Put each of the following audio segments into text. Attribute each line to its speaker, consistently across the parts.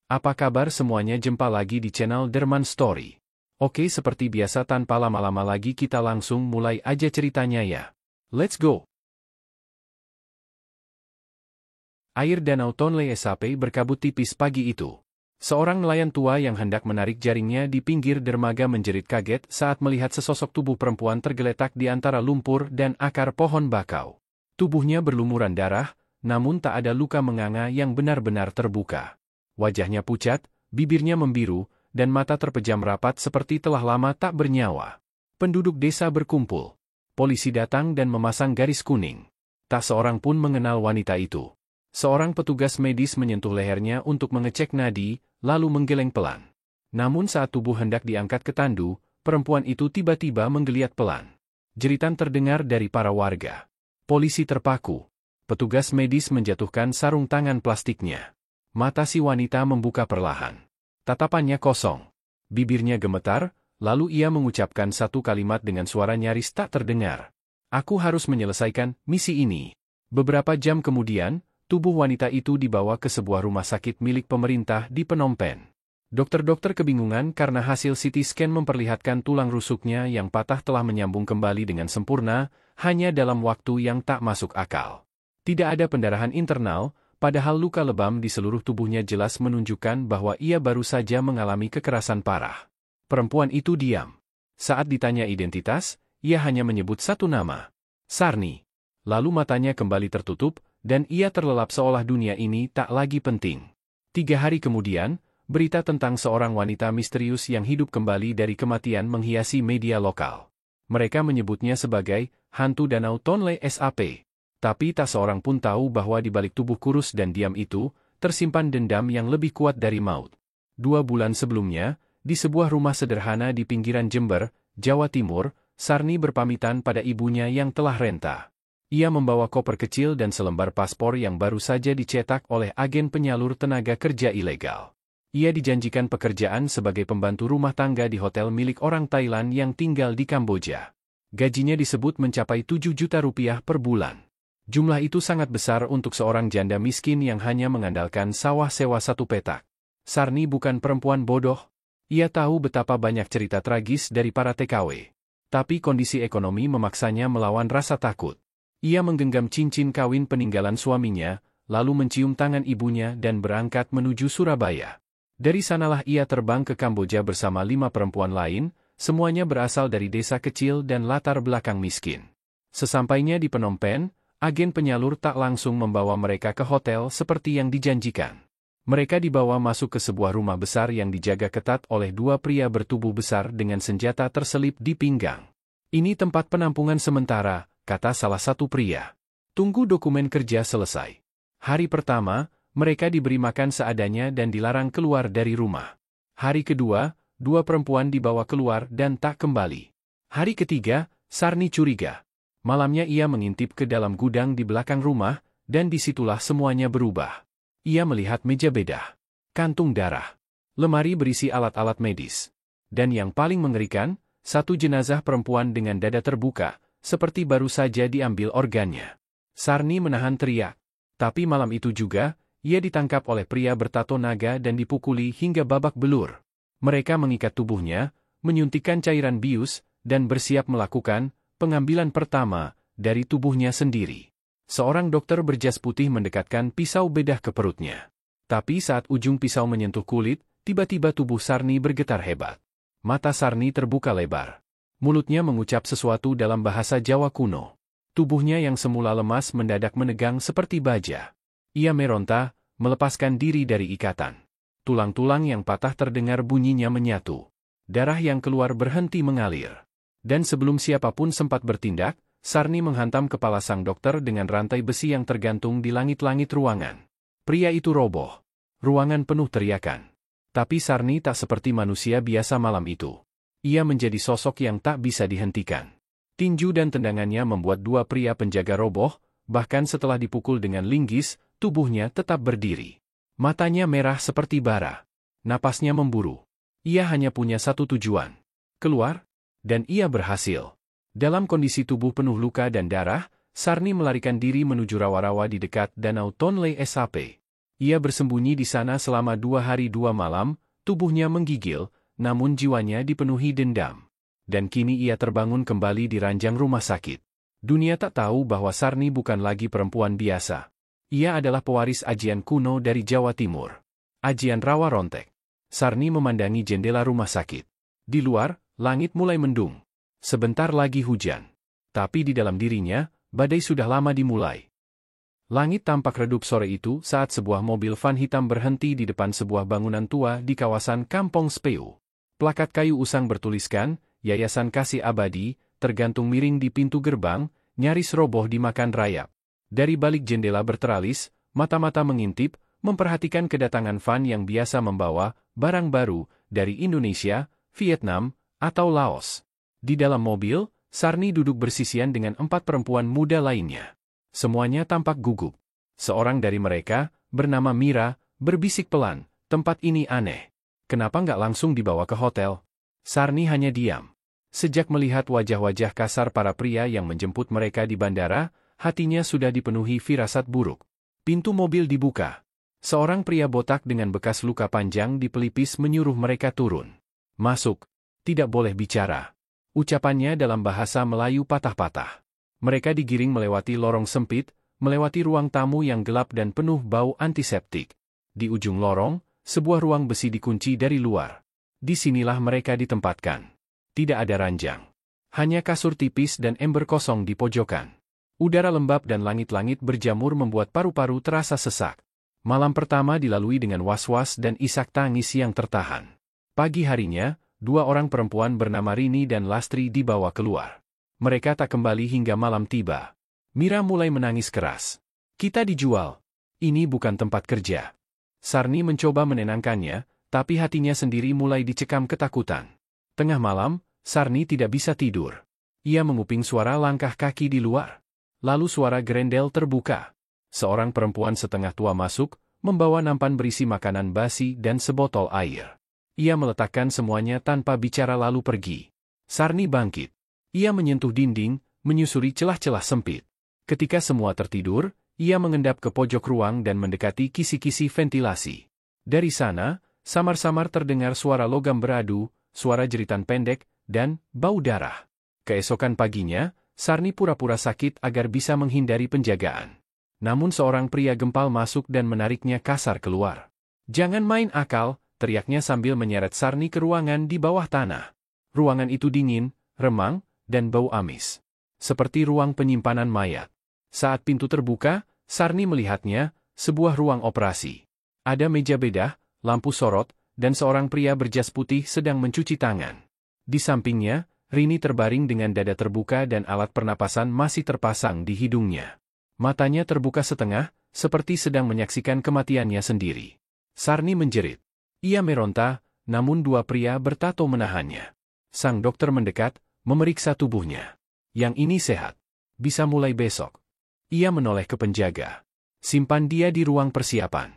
Speaker 1: Apa kabar semuanya, jumpa lagi di channel Derman Story. Oke, seperti biasa tanpa lama-lama lagi kita langsung mulai aja ceritanya ya. Let's go! Air Danau Tonle Sap berkabut tipis pagi itu. Seorang nelayan tua yang hendak menarik jaringnya di pinggir dermaga menjerit kaget saat melihat sesosok tubuh perempuan tergeletak di antara lumpur dan akar pohon bakau. Tubuhnya berlumuran darah, namun tak ada luka menganga yang benar-benar terbuka. Wajahnya pucat, bibirnya membiru, dan mata terpejam rapat seperti telah lama tak bernyawa. Penduduk desa berkumpul. Polisi datang dan memasang garis kuning. Tak seorang pun mengenal wanita itu. Seorang petugas medis menyentuh lehernya untuk mengecek nadi, lalu menggeleng pelan. Namun saat tubuh hendak diangkat ke tandu, perempuan itu tiba-tiba menggeliat pelan. Jeritan terdengar dari para warga. Polisi terpaku. Petugas medis menjatuhkan sarung tangan plastiknya. Mata si wanita membuka perlahan. Tatapannya kosong. Bibirnya gemetar, lalu ia mengucapkan satu kalimat dengan suara nyaris tak terdengar. "Aku harus menyelesaikan misi ini." Beberapa jam kemudian, tubuh wanita itu dibawa ke sebuah rumah sakit milik pemerintah di Phnom Penh. Dokter-dokter kebingungan karena hasil CT scan memperlihatkan tulang rusuknya yang patah telah menyambung kembali dengan sempurna, hanya dalam waktu yang tak masuk akal. Tidak ada pendarahan internal, padahal luka lebam di seluruh tubuhnya jelas menunjukkan bahwa ia baru saja mengalami kekerasan parah. Perempuan itu diam. Saat ditanya identitas, ia hanya menyebut satu nama, Sarni. Lalu matanya kembali tertutup, dan ia terlelap seolah dunia ini tak lagi penting. 3 hari kemudian, berita tentang seorang wanita misterius yang hidup kembali dari kematian menghiasi media lokal. Mereka menyebutnya sebagai hantu Danau Tonle Sap. Tapi tak seorang pun tahu bahwa di balik tubuh kurus dan diam itu, tersimpan dendam yang lebih kuat dari maut. 2 bulan sebelumnya, di sebuah rumah sederhana di pinggiran Jember, Jawa Timur, Sarni berpamitan pada ibunya yang telah renta. Ia membawa koper kecil dan selembar paspor yang baru saja dicetak oleh agen penyalur tenaga kerja ilegal. Ia dijanjikan pekerjaan sebagai pembantu rumah tangga di hotel milik orang Thailand yang tinggal di Kamboja. Gajinya disebut mencapai 7 juta rupiah per bulan. Jumlah itu sangat besar untuk seorang janda miskin yang hanya mengandalkan sawah sewa 1 petak. Sarni bukan perempuan bodoh. Ia tahu betapa banyak cerita tragis dari para TKW. Tapi kondisi ekonomi memaksanya melawan rasa takut. Ia menggenggam cincin kawin peninggalan suaminya, lalu mencium tangan ibunya dan berangkat menuju Surabaya. Dari sanalah ia terbang ke Kamboja bersama 5 perempuan lain, semuanya berasal dari desa kecil dan latar belakang miskin. Sesampainya di Phnom Penh, agen penyalur tak langsung membawa mereka ke hotel seperti yang dijanjikan. Mereka dibawa masuk ke sebuah rumah besar yang dijaga ketat oleh 2 pria bertubuh besar dengan senjata terselip di pinggang. "Ini tempat penampungan sementara," kata salah satu pria. "Tunggu dokumen kerja selesai." Hari pertama, mereka diberi makan seadanya dan dilarang keluar dari rumah. Hari kedua, 2 perempuan dibawa keluar dan tak kembali. Hari ketiga, Sarni curiga. Malamnya ia mengintip ke dalam gudang di belakang rumah, dan disitulah semuanya berubah. Ia melihat meja bedah, kantung darah, lemari berisi alat-alat medis. Dan yang paling mengerikan, satu jenazah perempuan dengan dada terbuka, seperti baru saja diambil organnya. Sarni menahan teriak. Tapi malam itu juga, ia ditangkap oleh pria bertato naga dan dipukuli hingga babak belur. Mereka mengikat tubuhnya, menyuntikkan cairan bius, dan bersiap melakukan pengambilan pertama dari tubuhnya sendiri. Seorang dokter berjas putih mendekatkan pisau bedah ke perutnya. Tapi saat ujung pisau menyentuh kulit, tiba-tiba tubuh Sarni bergetar hebat. Mata Sarni terbuka lebar. Mulutnya mengucap sesuatu dalam bahasa Jawa kuno. Tubuhnya yang semula lemas mendadak menegang seperti baja. Ia meronta, melepaskan diri dari ikatan. Tulang-tulang yang patah terdengar bunyinya menyatu. Darah yang keluar berhenti mengalir. Dan sebelum siapapun sempat bertindak, Sarni menghantam kepala sang dokter dengan rantai besi yang tergantung di langit-langit ruangan. Pria itu roboh. Ruangan penuh teriakan. Tapi Sarni tak seperti manusia biasa malam itu. Ia menjadi sosok yang tak bisa dihentikan. Tinju dan tendangannya membuat 2 pria penjaga roboh, bahkan setelah dipukul dengan linggis, tubuhnya tetap berdiri. Matanya merah seperti bara. Napasnya memburu. Ia hanya punya satu tujuan. Keluar. Dan ia berhasil. Dalam kondisi tubuh penuh luka dan darah, Sarni melarikan diri menuju rawa-rawa di dekat Danau Tonle Sap. Ia bersembunyi di sana selama 2 hari 2 malam, tubuhnya menggigil, namun jiwanya dipenuhi dendam. Dan kini ia terbangun kembali di ranjang rumah sakit. Dunia tak tahu bahwa Sarni bukan lagi perempuan biasa. Ia adalah pewaris ajian kuno dari Jawa Timur. Ajian Rawa Rontek. Sarni memandangi jendela rumah sakit. Di luar, langit mulai mendung. Sebentar lagi hujan. Tapi di dalam dirinya, badai sudah lama dimulai. Langit tampak redup sore itu saat sebuah mobil van hitam berhenti di depan sebuah bangunan tua di kawasan Kampong Speu. Plakat kayu usang bertuliskan, Yayasan Kasih Abadi, tergantung miring di pintu gerbang, nyaris roboh dimakan rayap. Dari balik jendela berteralis, mata-mata mengintip, memperhatikan kedatangan van yang biasa membawa barang baru dari Indonesia, Vietnam, atau Laos. Di dalam mobil, Sarni duduk bersisian dengan 4 perempuan muda lainnya. Semuanya tampak gugup. Seorang dari mereka, bernama Mira, berbisik pelan, tempat ini aneh. Kenapa nggak langsung dibawa ke hotel? Sarni hanya diam. Sejak melihat wajah-wajah kasar para pria yang menjemput mereka di bandara, hatinya sudah dipenuhi firasat buruk. Pintu mobil dibuka. Seorang pria botak dengan bekas luka panjang di pelipis menyuruh mereka turun. Masuk. Tidak boleh bicara. Ucapannya dalam bahasa Melayu patah-patah. Mereka digiring melewati lorong sempit, melewati ruang tamu yang gelap dan penuh bau antiseptik. Di ujung lorong, sebuah ruang besi dikunci dari luar. Disinilah mereka ditempatkan. Tidak ada ranjang. Hanya kasur tipis dan ember kosong di pojokan. Udara lembab dan langit-langit berjamur membuat paru-paru terasa sesak. Malam pertama dilalui dengan was-was dan isak tangis yang tertahan. Pagi harinya, 2 orang perempuan bernama Rini dan Lastri dibawa keluar. Mereka tak kembali hingga malam tiba. Mira mulai menangis keras. Kita dijual. Ini bukan tempat kerja. Sarni mencoba menenangkannya, tapi hatinya sendiri mulai dicekam ketakutan. Tengah malam, Sarni tidak bisa tidur. Ia menguping suara langkah kaki di luar. Lalu suara gerendel terbuka. Seorang perempuan setengah tua masuk, membawa nampan berisi makanan basi dan sebotol air. Ia meletakkan semuanya tanpa bicara lalu pergi. Sarni bangkit. Ia menyentuh dinding, menyusuri celah-celah sempit. Ketika semua tertidur, ia mengendap ke pojok ruang dan mendekati kisi-kisi ventilasi. Dari sana, samar-samar terdengar suara logam beradu, suara jeritan pendek, dan bau darah. Keesokan paginya, Sarni pura-pura sakit agar bisa menghindari penjagaan. Namun seorang pria gempal masuk dan menariknya kasar keluar. Jangan main akal, teriaknya sambil menyeret Sarni ke ruangan di bawah tanah. Ruangan itu dingin, remang, dan bau amis. Seperti ruang penyimpanan mayat. Saat pintu terbuka, Sarni melihatnya, sebuah ruang operasi. Ada meja bedah, lampu sorot, dan seorang pria berjas putih sedang mencuci tangan. Di sampingnya, Rini terbaring dengan dada terbuka dan alat pernapasan masih terpasang di hidungnya. Matanya terbuka setengah, seperti sedang menyaksikan kematiannya sendiri. Sarni menjerit. Ia meronta, namun 2 pria bertato menahannya. Sang dokter mendekat, memeriksa tubuhnya. Yang ini sehat. Bisa mulai besok. Ia menoleh ke penjaga. Simpan dia di ruang persiapan.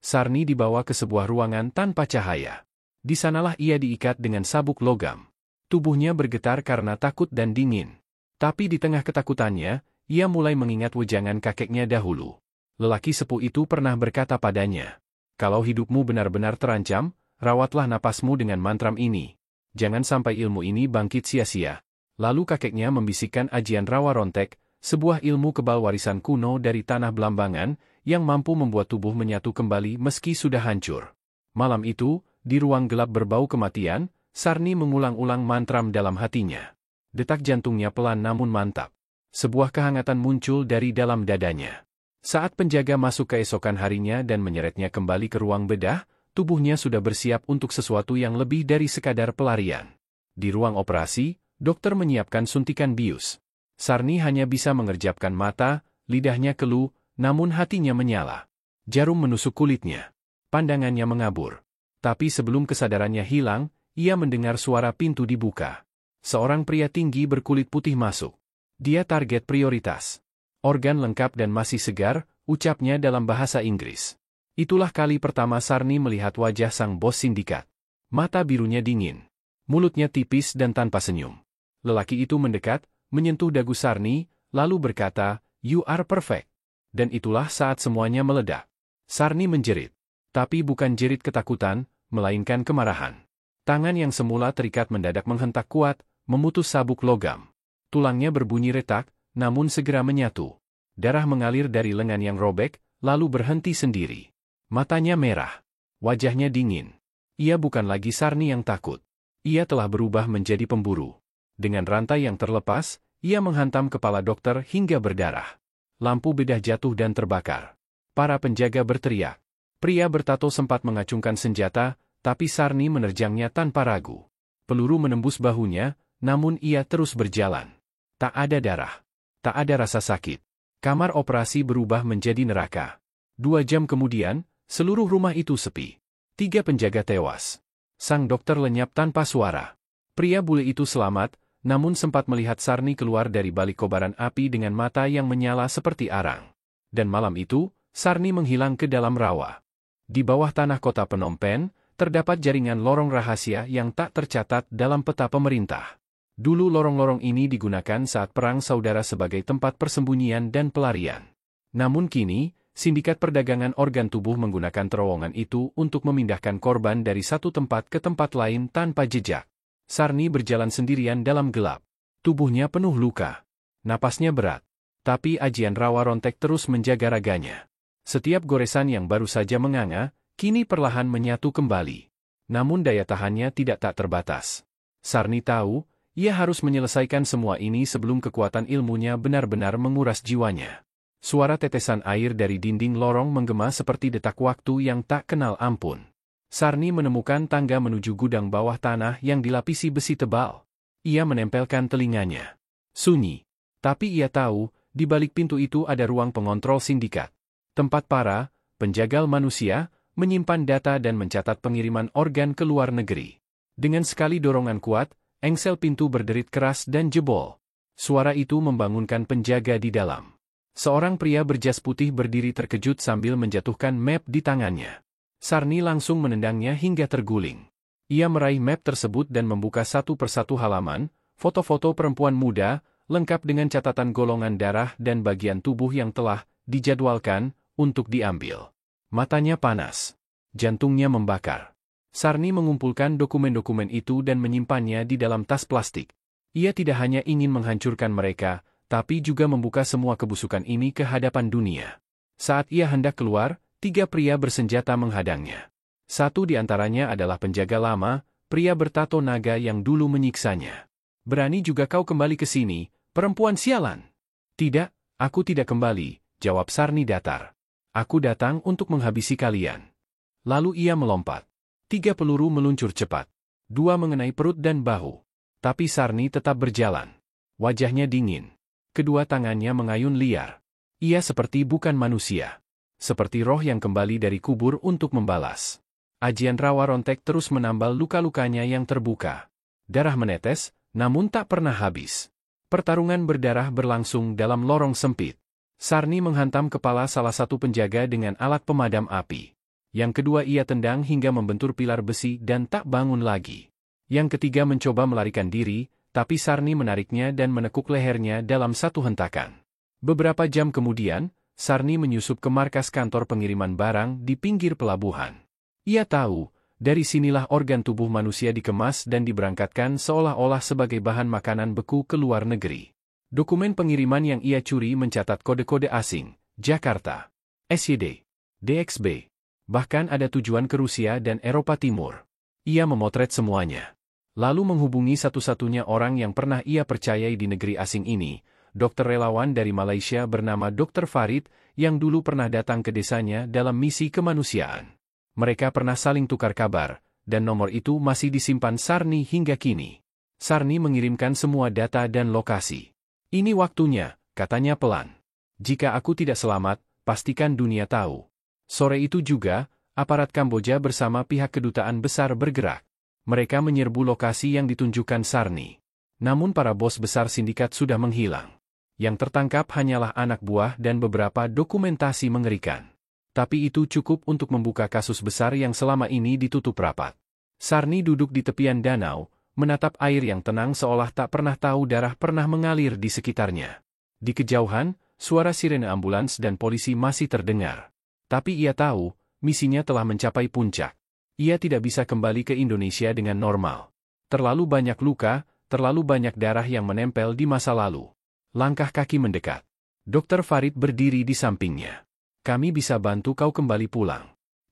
Speaker 1: Sarni dibawa ke sebuah ruangan tanpa cahaya. Di sanalah ia diikat dengan sabuk logam. Tubuhnya bergetar karena takut dan dingin. Tapi di tengah ketakutannya, ia mulai mengingat wejangan kakeknya dahulu. Lelaki sepuh itu pernah berkata padanya, "Kalau hidupmu benar-benar terancam, rawatlah napasmu dengan mantram ini. Jangan sampai ilmu ini bangkit sia-sia." Lalu kakeknya membisikkan ajian Rawa Rontek, sebuah ilmu kebal warisan kuno dari tanah Belambangan, yang mampu membuat tubuh menyatu kembali meski sudah hancur. Malam itu, di ruang gelap berbau kematian, Sarni mengulang-ulang mantram dalam hatinya. Detak jantungnya pelan namun mantap. Sebuah kehangatan muncul dari dalam dadanya. Saat penjaga masuk keesokan harinya dan menyeretnya kembali ke ruang bedah, tubuhnya sudah bersiap untuk sesuatu yang lebih dari sekadar pelarian. Di ruang operasi, dokter menyiapkan suntikan bius. Sarni hanya bisa mengerjapkan mata, lidahnya keluh, namun hatinya menyala. Jarum menusuk kulitnya. Pandangannya mengabur. Tapi sebelum kesadarannya hilang, ia mendengar suara pintu dibuka. Seorang pria tinggi berkulit putih masuk. Dia target prioritas. Organ lengkap dan masih segar, ucapnya dalam bahasa Inggris. Itulah kali pertama Sarni melihat wajah sang bos sindikat. Mata birunya dingin. Mulutnya tipis dan tanpa senyum. Lelaki itu mendekat, menyentuh dagu Sarni, lalu berkata, "You are perfect." Dan itulah saat semuanya meledak. Sarni menjerit. Tapi bukan jerit ketakutan, melainkan kemarahan. Tangan yang semula terikat mendadak menghentak kuat, memutus sabuk logam. Tulangnya berbunyi retak, namun segera menyatu. Darah mengalir dari lengan yang robek, lalu berhenti sendiri. Matanya merah. Wajahnya dingin. Ia bukan lagi Sarni yang takut. Ia telah berubah menjadi pemburu. Dengan rantai yang terlepas, ia menghantam kepala dokter hingga berdarah. Lampu bedah jatuh dan terbakar. Para penjaga berteriak. Pria bertato sempat mengacungkan senjata, tapi Sarni menerjangnya tanpa ragu. Peluru menembus bahunya, namun ia terus berjalan. Tak ada darah. Tak ada rasa sakit. Kamar operasi berubah menjadi neraka. 2 jam kemudian, seluruh rumah itu sepi. 3 penjaga tewas. Sang dokter lenyap tanpa suara. Pria bule itu selamat, namun sempat melihat Sarni keluar dari balik kobaran api dengan mata yang menyala seperti arang. Dan malam itu, Sarni menghilang ke dalam rawa. Di bawah tanah kota Phnom Penh, terdapat jaringan lorong rahasia yang tak tercatat dalam peta pemerintah. Dulu lorong-lorong ini digunakan saat perang saudara sebagai tempat persembunyian dan pelarian. Namun kini, sindikat perdagangan organ tubuh menggunakan terowongan itu untuk memindahkan korban dari satu tempat ke tempat lain tanpa jejak. Sarni berjalan sendirian dalam gelap. Tubuhnya penuh luka. Napasnya berat. Tapi ajian rawa rontek terus menjaga raganya. Setiap goresan yang baru saja menganga, kini perlahan menyatu kembali. Namun daya tahannya tidak tak terbatas. Sarni tahu, ia harus menyelesaikan semua ini sebelum kekuatan ilmunya benar-benar menguras jiwanya. Suara tetesan air dari dinding lorong menggema seperti detak waktu yang tak kenal ampun. Sarni menemukan tangga menuju gudang bawah tanah yang dilapisi besi tebal. Ia menempelkan telinganya. Sunyi. Tapi ia tahu, di balik pintu itu ada ruang pengontrol sindikat. Tempat para penjagal manusia menyimpan data dan mencatat pengiriman organ ke luar negeri. Dengan sekali dorongan kuat, engsel pintu berderit keras dan jebol. Suara itu membangunkan penjaga di dalam. Seorang pria berjas putih berdiri terkejut sambil menjatuhkan map di tangannya. Sarni langsung menendangnya hingga terguling. Ia meraih map tersebut dan membuka satu persatu halaman, foto-foto perempuan muda, lengkap dengan catatan golongan darah dan bagian tubuh yang telah dijadwalkan untuk diambil. Matanya panas. Jantungnya membakar. Sarni mengumpulkan dokumen-dokumen itu dan menyimpannya di dalam tas plastik. Ia tidak hanya ingin menghancurkan mereka, tapi juga membuka semua kebusukan ini ke hadapan dunia. Saat ia hendak keluar, 3 pria bersenjata menghadangnya. Satu di antaranya adalah penjaga lama, pria bertato naga yang dulu menyiksanya. "Berani juga kau kembali ke sini, perempuan sialan?" "Tidak, aku tidak kembali," jawab Sarni datar. "Aku datang untuk menghabisi kalian." Lalu ia melompat. 3 peluru meluncur cepat. 2 mengenai perut dan bahu. Tapi Sarni tetap berjalan. Wajahnya dingin. Kedua tangannya mengayun liar. Ia seperti bukan manusia. Seperti roh yang kembali dari kubur untuk membalas. Ajian rawa rontek terus menambal luka-lukanya yang terbuka. Darah menetes, namun tak pernah habis. Pertarungan berdarah berlangsung dalam lorong sempit. Sarni menghantam kepala salah satu penjaga dengan alat pemadam api. Yang kedua ia tendang hingga membentur pilar besi dan tak bangun lagi. Yang ketiga mencoba melarikan diri, tapi Sarni menariknya dan menekuk lehernya dalam satu hentakan. Beberapa jam kemudian, Sarni menyusup ke markas kantor pengiriman barang di pinggir pelabuhan. Ia tahu, dari sinilah organ tubuh manusia dikemas dan diberangkatkan seolah-olah sebagai bahan makanan beku ke luar negeri. Dokumen pengiriman yang ia curi mencatat kode-kode asing, Jakarta, SYD, DXB. Bahkan ada tujuan ke Rusia dan Eropa Timur. Ia memotret semuanya. Lalu menghubungi satu-satunya orang yang pernah ia percayai di negeri asing ini, dokter relawan dari Malaysia bernama Dr. Farid, yang dulu pernah datang ke desanya dalam misi kemanusiaan. Mereka pernah saling tukar kabar, dan nomor itu masih disimpan Sarni hingga kini. Sarni mengirimkan semua data dan lokasi. "Ini waktunya," katanya pelan. "Jika aku tidak selamat, pastikan dunia tahu." Sore itu juga, aparat Kamboja bersama pihak kedutaan besar bergerak. Mereka menyerbu lokasi yang ditunjukkan Sarni. Namun para bos besar sindikat sudah menghilang. Yang tertangkap hanyalah anak buah dan beberapa dokumentasi mengerikan. Tapi itu cukup untuk membuka kasus besar yang selama ini ditutup rapat. Sarni duduk di tepian danau, menatap air yang tenang seolah tak pernah tahu darah pernah mengalir di sekitarnya. Di kejauhan, suara sirene ambulans dan polisi masih terdengar. Tapi ia tahu, misinya telah mencapai puncak. Ia tidak bisa kembali ke Indonesia dengan normal. Terlalu banyak luka, terlalu banyak darah yang menempel di masa lalu. Langkah kaki mendekat. Dokter Farid berdiri di sampingnya. Kami bisa bantu kau kembali pulang.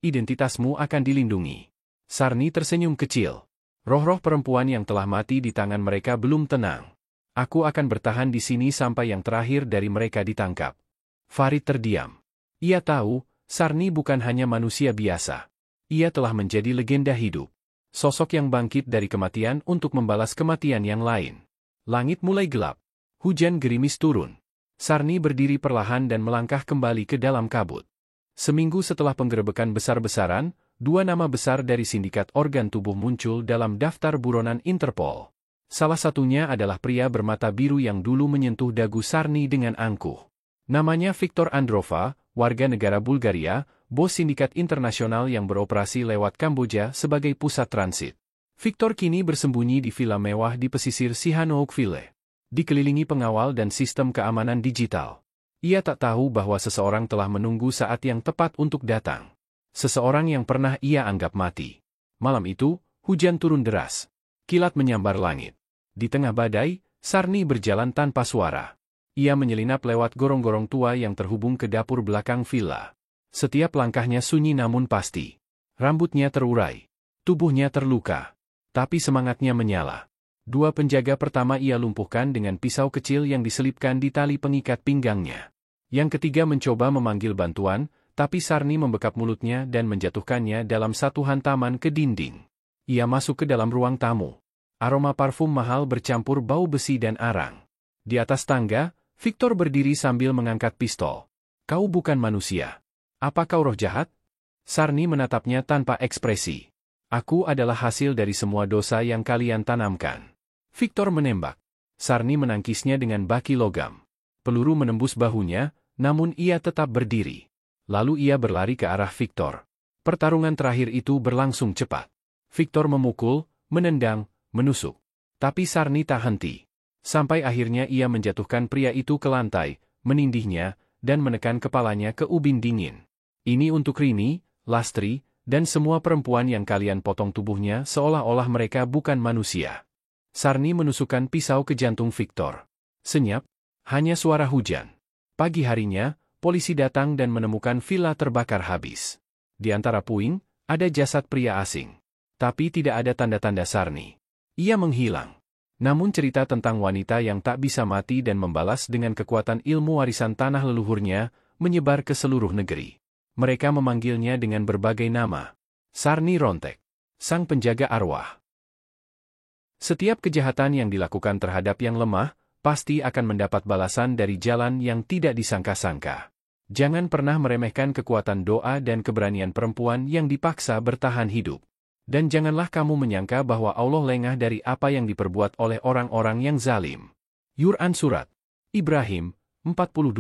Speaker 1: Identitasmu akan dilindungi. Sarni tersenyum kecil. Roh-roh perempuan yang telah mati di tangan mereka belum tenang. Aku akan bertahan di sini sampai yang terakhir dari mereka ditangkap. Farid terdiam. Ia tahu, Sarni bukan hanya manusia biasa. Ia telah menjadi legenda hidup. Sosok yang bangkit dari kematian untuk membalas kematian yang lain. Langit mulai gelap. Hujan gerimis turun. Sarni berdiri perlahan dan melangkah kembali ke dalam kabut. Seminggu setelah penggerebekan besar-besaran, 2 nama besar dari sindikat organ tubuh muncul dalam daftar buronan Interpol. Salah satunya adalah pria bermata biru yang dulu menyentuh dagu Sarni dengan angkuh. Namanya Viktor Androva, warga negara Bulgaria, bos sindikat internasional yang beroperasi lewat Kamboja sebagai pusat transit. Viktor kini bersembunyi di villa mewah di pesisir Sihanoukville. Dikelilingi pengawal dan sistem keamanan digital. Ia tak tahu bahwa seseorang telah menunggu saat yang tepat untuk datang. Seseorang yang pernah ia anggap mati. Malam itu, hujan turun deras. Kilat menyambar langit. Di tengah badai, Sarni berjalan tanpa suara. Ia menyelinap lewat gorong-gorong tua yang terhubung ke dapur belakang villa. Setiap langkahnya sunyi namun pasti. Rambutnya terurai. Tubuhnya terluka. Tapi semangatnya menyala. 2 penjaga pertama ia lumpuhkan dengan pisau kecil yang diselipkan di tali pengikat pinggangnya. Yang ketiga mencoba memanggil bantuan, tapi Sarni membekap mulutnya dan menjatuhkannya dalam satu hantaman ke dinding. Ia masuk ke dalam ruang tamu. Aroma parfum mahal bercampur bau besi dan arang. Di atas tangga, Viktor berdiri sambil mengangkat pistol. Kau bukan manusia. Apa kau roh jahat? Sarni menatapnya tanpa ekspresi. Aku adalah hasil dari semua dosa yang kalian tanamkan. Viktor menembak. Sarni menangkisnya dengan baki logam. Peluru menembus bahunya, namun ia tetap berdiri. Lalu ia berlari ke arah Viktor. Pertarungan terakhir itu berlangsung cepat. Viktor memukul, menendang, menusuk. Tapi Sarni tak henti. Sampai akhirnya ia menjatuhkan pria itu ke lantai, menindihnya, dan menekan kepalanya ke ubin dingin. Ini untuk Rini, Lastri, dan semua perempuan yang kalian potong tubuhnya seolah-olah mereka bukan manusia. Sarni menusukkan pisau ke jantung Viktor. Senyap, hanya suara hujan. Pagi harinya, polisi datang dan menemukan villa terbakar habis. Di antara puing, ada jasad pria asing. Tapi tidak ada tanda-tanda Sarni. Ia menghilang. Namun cerita tentang wanita yang tak bisa mati dan membalas dengan kekuatan ilmu warisan tanah leluhurnya, menyebar ke seluruh negeri. Mereka memanggilnya dengan berbagai nama. Sarni Rontek, sang penjaga arwah. Setiap kejahatan yang dilakukan terhadap yang lemah, pasti akan mendapat balasan dari jalan yang tidak disangka-sangka. Jangan pernah meremehkan kekuatan doa dan keberanian perempuan yang dipaksa bertahan hidup. Dan janganlah kamu menyangka bahwa Allah lengah dari apa yang diperbuat oleh orang-orang yang zalim. Yuran Surat Ibrahim 42.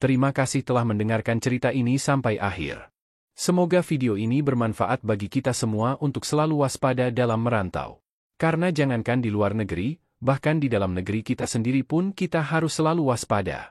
Speaker 1: Terima kasih telah mendengarkan cerita ini sampai akhir. Semoga video ini bermanfaat bagi kita semua untuk selalu waspada dalam merantau. Karena jangankan di luar negeri, bahkan di dalam negeri kita sendiri pun kita harus selalu waspada.